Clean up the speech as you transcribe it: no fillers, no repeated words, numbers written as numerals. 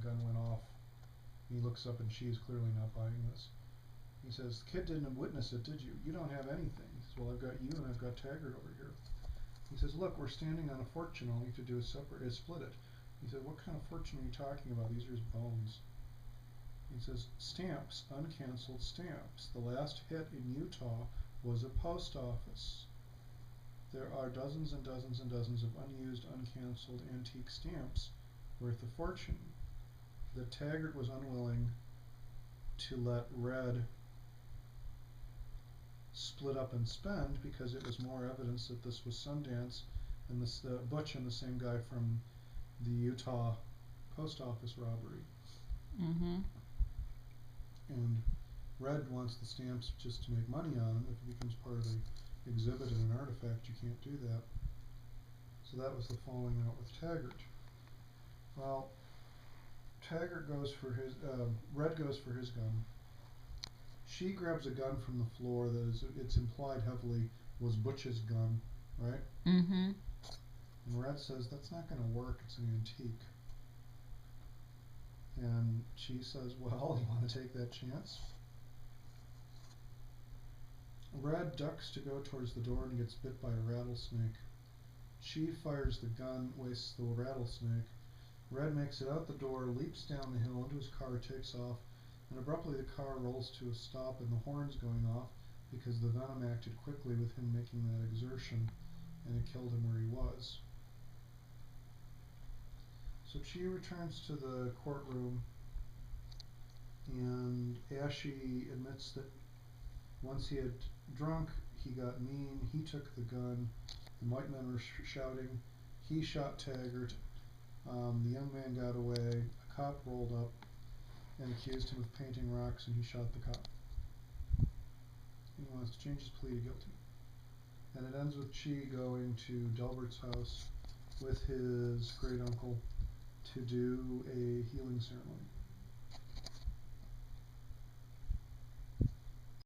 gun went off. He looks up and she is clearly not buying this. He says, the kid didn't witness it, did you? You don't have anything. He says, well, I've got you and I've got Taggart over here. He says, look, we're standing on a fortune. All you have to do is split it. He said, what kind of fortune are you talking about? These are his bones. He says, stamps, uncancelled stamps. The last hit in Utah was a post office. There are dozens and dozens and dozens of unused, uncancelled antique stamps worth a fortune. That Taggart was unwilling to let Red split up and spend because it was more evidence that this was Sundance and this Butch and the same guy from the Utah post office robbery. Mm-hmm. And Red wants the stamps just to make money on them. If it becomes part of the exhibit and an artifact, you can't do that. So that was the falling out with Taggart. Well, Taggart goes for his, Red goes for his gun. She grabs a gun from the floor that is, it's implied heavily, was Butch's gun, right? Mm-hmm. And Red says, that's not going to work, it's an antique. And she says, well, you want to take that chance? Red ducks to go towards the door and gets bit by a rattlesnake. She fires the gun, wastes the rattlesnake. Red makes it out the door, leaps down the hill into his car, takes off, and abruptly the car rolls to a stop and the horn's going off because the venom acted quickly with him making that exertion, and it killed him where he was. So Chi returns to the courtroom, and Ashy admits that once he had drunk, he got mean, he took the gun, the white men were shouting, he shot Taggart, the young man got away, a cop rolled up and accused him of painting rocks, and he shot the cop. He wants to change his plea to guilty. And it ends with Chi going to Delbert's house with his great uncle to do a healing ceremony.